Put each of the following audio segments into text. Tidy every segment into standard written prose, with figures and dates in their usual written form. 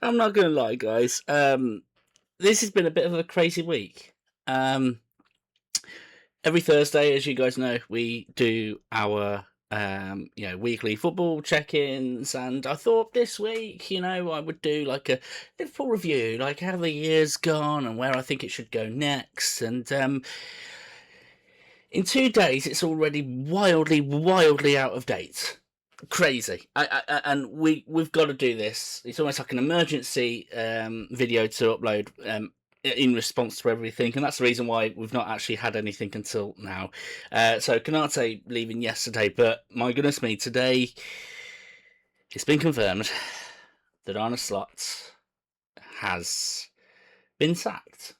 I'm not gonna lie, guys. This has been a bit of a crazy week. Um, every Thursday, as you guys know, we do our weekly football check-ins, and I thought this week, I would do like a Liverpool review, like how the year's gone and where I think it should go next. And in 2 days, it's already wildly out of date. Crazy. And we've got to do this. It's almost like an emergency video to upload in response to everything, and that's the reason why we've not actually had anything until now. So Konate leaving yesterday, but my goodness me, today it's been confirmed that Arne Slot has been sacked.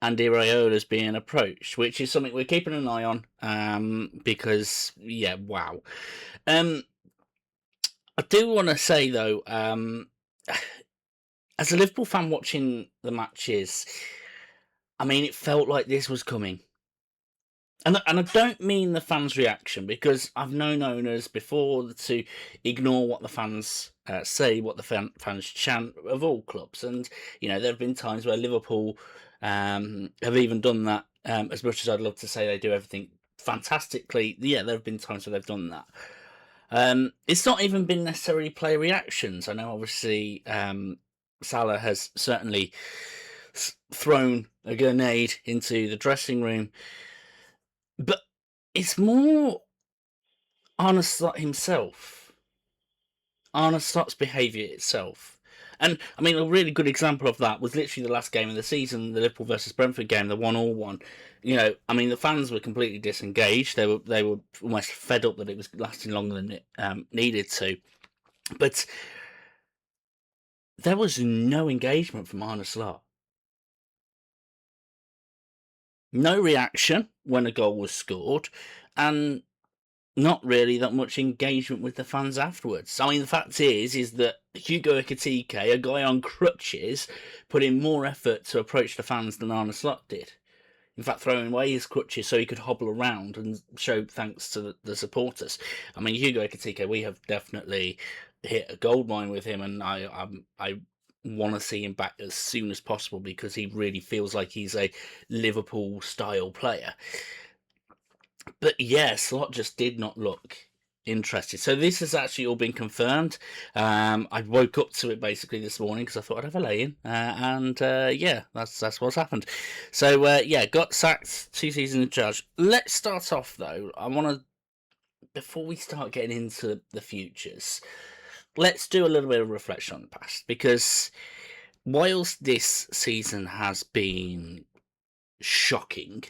And Iraola is being approached, which is something we're keeping an eye on, because, yeah, wow. I do want to say, though, as a Liverpool fan watching the matches, I mean, it felt like this was coming. And I don't mean the fans' reaction, because I've known owners before to ignore what the fans say, what the fans chant of all clubs. And, there have been times where Liverpool have even done that, as much as I'd love to say they do everything fantastically. Yeah, there have been times where they've done that. It's not even been necessarily player reactions. I know, obviously, Salah has certainly thrown a grenade into the dressing room, but it's more Arne Slot himself, Arne Slot's behaviour itself. And, I mean, a really good example of that was literally the last game of the season, the Liverpool versus Brentford game, the 1-1 one. I mean, the fans were completely disengaged. They were almost fed up that it was lasting longer than it needed to. But there was no engagement from Arne Slot. No reaction when a goal was scored, and not really that much engagement with the fans afterwards. I mean, the fact is that Hugo Ekitike, a guy on crutches, put in more effort to approach the fans than Arne Slot did. In fact, throwing away his crutches so he could hobble around and show thanks to the supporters. I mean, Hugo Ekitike, we have definitely hit a goldmine with him, and I want to see him back as soon as possible, because he really feels like he's a Liverpool-style player. But yeah, Slot just did not look interested. So this has actually all been confirmed. I woke up to it basically this morning because I thought I'd have a lay-in, and yeah, that's what's happened. So yeah, got sacked, 2 seasons in charge. Let's start off though. I want to, before we start getting into the futures, let's do a little bit of reflection on the past, because whilst this season has been shocking,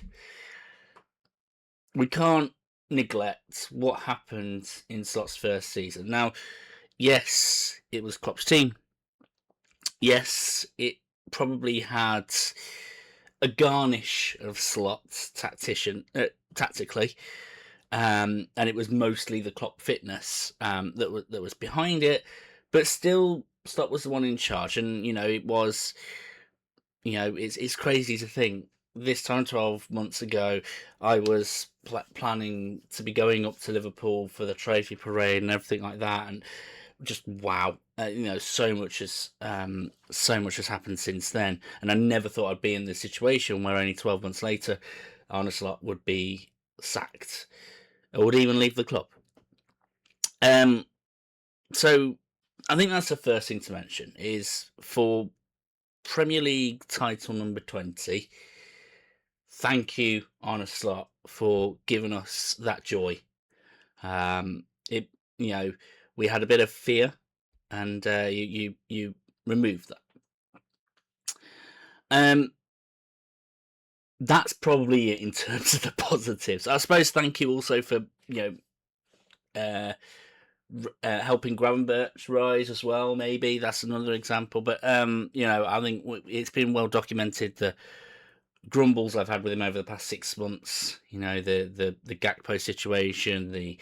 we can't neglect what happened in Slot's first season. Now, yes, it was Klopp's team. Yes, it probably had a garnish of Slot tactically, and it was mostly the Klopp fitness that was behind it. But still, Slot was the one in charge, and it was. It's crazy to think. This time 12 months ago, I was planning to be going up to Liverpool for the trophy parade and everything like that, and just wow, so much has happened since then, and I never thought I'd be in this situation where only 12 months later, Arne Slot would be sacked, or would even leave the club. So I think that's the first thing to mention, is for Premier League title number 20. Thank you, Arne Slot, for giving us that joy. We had a bit of fear, and you removed that. That's probably it in terms of the positives. I suppose thank you also for helping Gravenberch rise as well. Maybe that's another example. But I think it's been well documented the grumbles I've had with him over the past 6 months. The Gakpo situation, the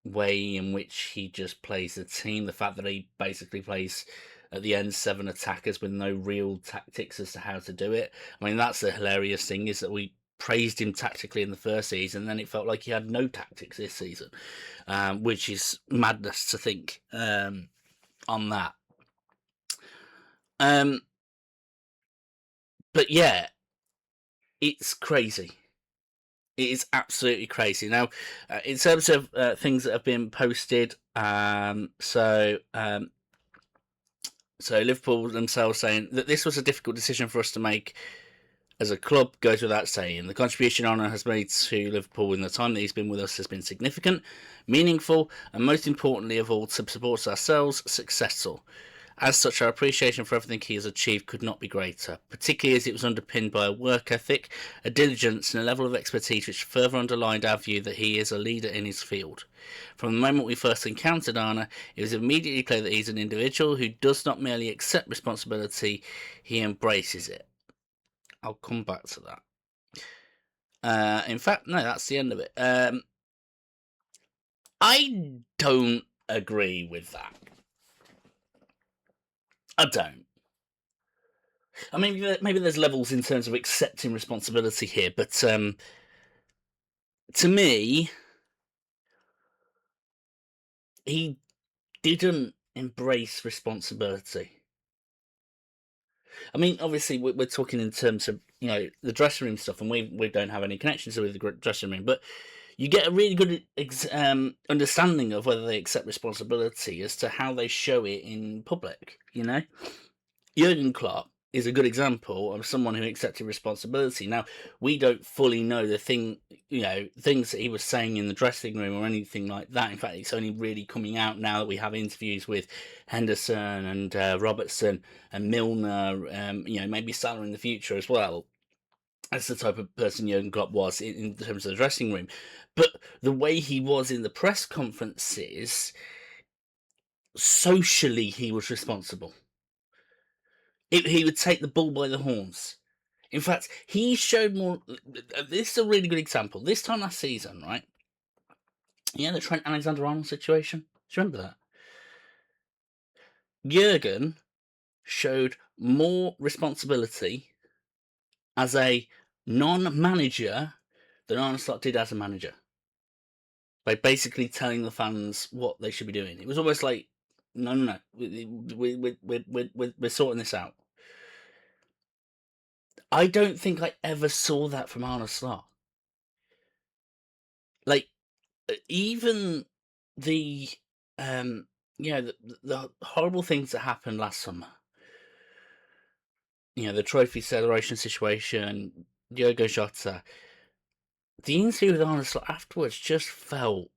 way in which he just plays the team, the fact that he basically plays at the end 7 attackers with no real tactics as to how to do it. I mean, that's the hilarious thing, is that we praised him tactically in the first season, and then it felt like he had no tactics this season, which is madness to think on that. But yeah, it's crazy. It is absolutely crazy. Now, in terms of things that have been posted, so Liverpool themselves saying that this was a difficult decision for us to make as a club goes without saying. The contribution Arnold has made to Liverpool in the time that he's been with us has been significant, meaningful, and most importantly of all, to support ourselves, successful. As such, our appreciation for everything he has achieved could not be greater, particularly as it was underpinned by a work ethic, a diligence, and a level of expertise which further underlined our view that he is a leader in his field. From the moment we first encountered Arne, it was immediately clear that he's an individual who does not merely accept responsibility, he embraces it. I'll come back to that. In fact, no, that's the end of it. I don't agree with that. I don't. I mean, maybe there's levels in terms of accepting responsibility here, but to me, he didn't embrace responsibility. I mean, obviously, we're talking in terms of the dressing room stuff, and we don't have any connections with the dressing room, but you get a really good understanding of whether they accept responsibility as to how they show it in public. Jurgen Klopp is a good example of someone who accepted responsibility. Now, we don't fully know the things that he was saying in the dressing room or anything like that. In fact, it's only really coming out now that we have interviews with Henderson and Robertson and Milner, maybe Salah in the future as well. That's the type of person Jurgen Klopp was in terms of the dressing room. But the way he was in the press conferences, socially, he was responsible. He would take the bull by the horns. In fact, he showed more. This is a really good example. This time last season, right? Yeah, the Trent Alexander-Arnold situation. Do you remember that? Jurgen showed more responsibility as a non-manager than Arne Slot did as a manager, by basically telling the fans what they should be doing. It was almost like, no, we're sorting this out. I don't think I ever saw that from Arne Slot. Like, even the the horrible things that happened last summer. The trophy celebration situation, Diogo Jota. The interview with Arne Slot afterwards just felt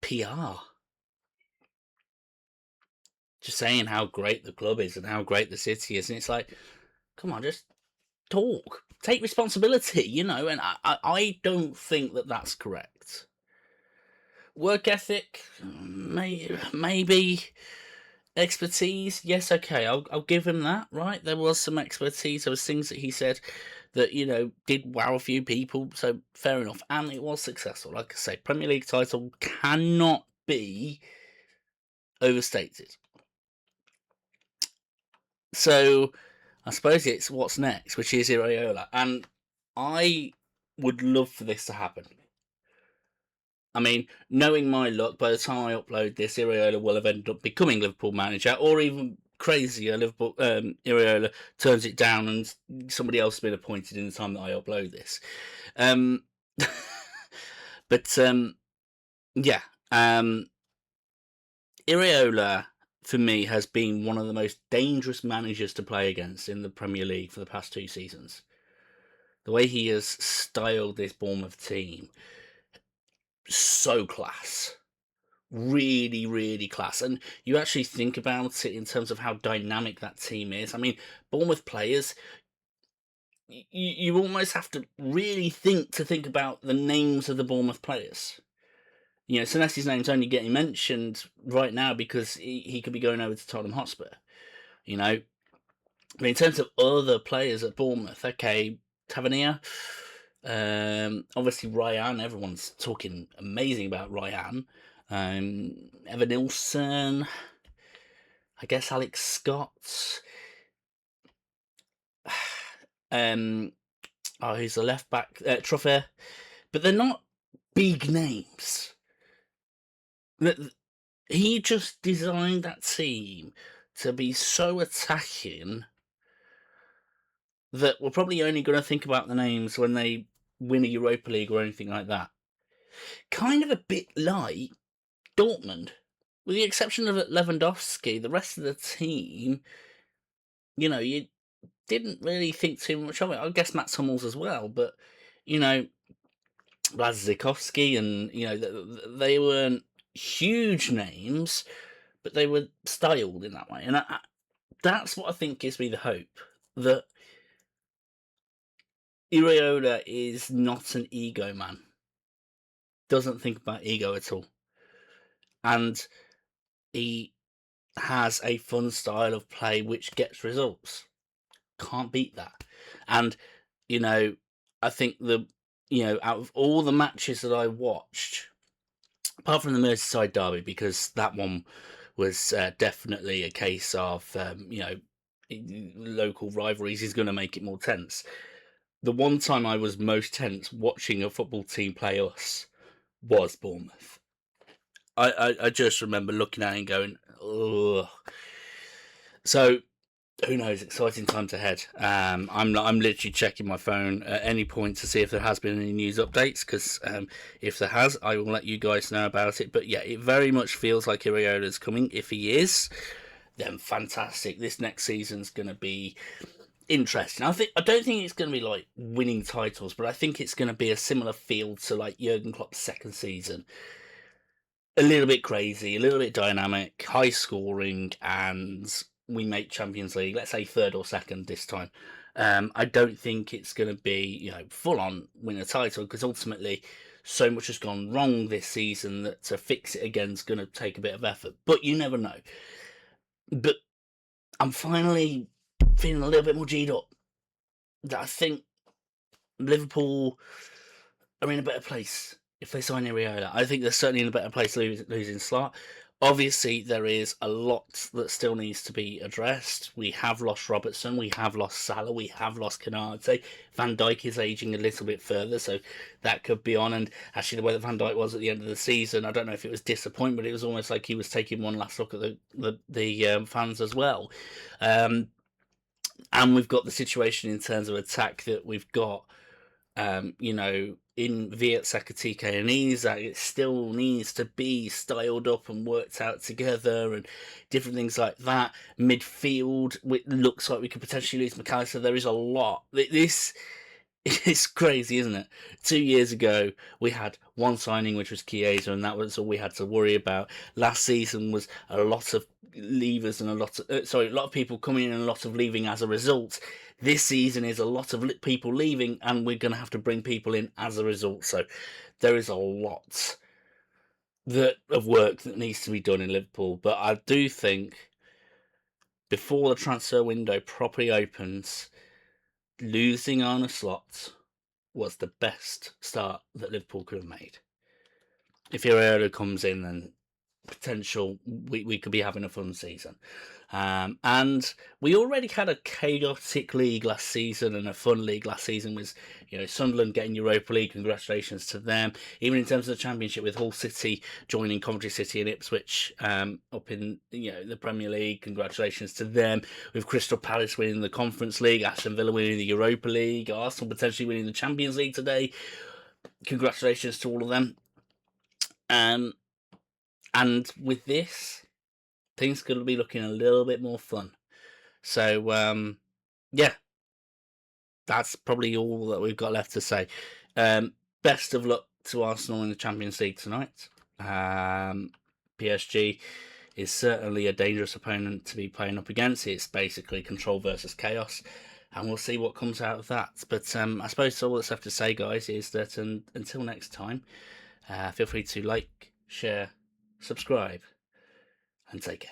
PR. Just saying how great the club is and how great the city is, and it's like, come on, just talk, take responsibility, and I don't think that that's correct. Work ethic, maybe. Expertise, yes, okay, I'll give him that, right? There was some expertise, there was things that he said that, did wow a few people, so fair enough, and it was successful. Like I say, Premier League title cannot be overstated. So, I suppose it's what's next, which is Iraola, and I would love for this to happen. I mean, knowing my luck, by the time I upload this, Iraola will have ended up becoming Liverpool manager, or even crazier, Liverpool Iraola turns it down and somebody else has been appointed in the time that I upload this. But yeah, Iraola for me has been one of the most dangerous managers to play against in the Premier League for the past 2 seasons. The way he has styled this Bournemouth team, so class. Really, really class. And you actually think about it in terms of how dynamic that team is. I mean, Bournemouth players, you almost have to really think about the names of the Bournemouth players. Senesi's name's only getting mentioned right now because he could be going over to Tottenham Hotspur. But in terms of other players at Bournemouth, okay, Tavernier, obviously Ryan, everyone's talking amazing about Ryan. Evan Nilsson, I guess Alex Scott, Oh, he's a left back, Truffert, but they're not big names. He just designed that team to be so attacking that we're probably only going to think about the names when they win a Europa League or anything like that. Kind of a bit like Dortmund. With the exception of Lewandowski, the rest of the team, you didn't really think too much of it. I guess Matt Hummels as well, but, Blazikowski and, they weren't huge names, but they were styled in that way. And that's what I think gives me the hope that Iraola is not an ego man. Doesn't think about ego at all. And he has a fun style of play which gets results. Can't beat that. And, I think out of all the matches that I watched, apart from the Merseyside derby, because that one was definitely a case of, local rivalries is going to make it more tense. The one time I was most tense watching a football team play us was Bournemouth. I just remember looking at it and going, ugh. So, who knows? Exciting times ahead. I'm literally checking my phone at any point to see if there has been any news updates, because if there has, I will let you guys know about it. But yeah, it very much feels like Iraola's coming. If he is, then fantastic. This next season's going to be interesting. I don't think it's going to be like winning titles, but I think it's going to be a similar feel to like Jurgen Klopp's second season. A little bit crazy, a little bit dynamic, high scoring, and we make Champions League, let's say third or second this time. I don't think it's going to be, full on win a title, because ultimately so much has gone wrong this season that to fix it again is going to take a bit of effort. But you never know. But I'm finally feeling a little bit more G'd up. I think Liverpool are in a better place if they sign Iraola. I think they're certainly in a better place losing Slot. Obviously, there is a lot that still needs to be addressed. We have lost Robertson, we have lost Salah, we have lost Konate. Van Dijk is aging a little bit further, so that could be on. And actually, the way that Van Dijk was at the end of the season, I don't know if it was disappointment, but it was almost like he was taking one last look at the fans as well. And we've got the situation in terms of attack that we've got. In Viet Sakatika and Isak, it still needs to be styled up and worked out together and different things like that. Midfield, it looks like we could potentially lose McAllister. There is a lot. This is crazy, isn't it? 2 years ago, we had one signing, which was Chiesa, and that was all we had to worry about. Last season was a lot of leavers and a lot of people coming in and a lot of leaving as a result. This season is a lot of people leaving, and we're going to have to bring people in as a result. So there is a lot of work that needs to be done in Liverpool. But I do think before the transfer window properly opens, losing Arne Slot was the best start that Liverpool could have made. If Iraola comes in, then potential we could be having a fun season. And we already had a chaotic league last season and a fun league last season with Sunderland getting Europa League. Congratulations to them. Even in terms of the Championship, with Hull City joining Coventry City and Ipswich up in the Premier League, congratulations to them. With Crystal Palace winning the Conference League, Aston Villa winning the Europa League, Arsenal potentially winning the Champions League today. Congratulations to all of them. And with this, things could be looking a little bit more fun. So, yeah, that's probably all that we've got left to say. Best of luck to Arsenal in the Champions League tonight. PSG is certainly a dangerous opponent to be playing up against. It's basically control versus chaos, and we'll see what comes out of that. But I suppose all that's left to say, guys, is that until next time, feel free to like, share, subscribe, and take care.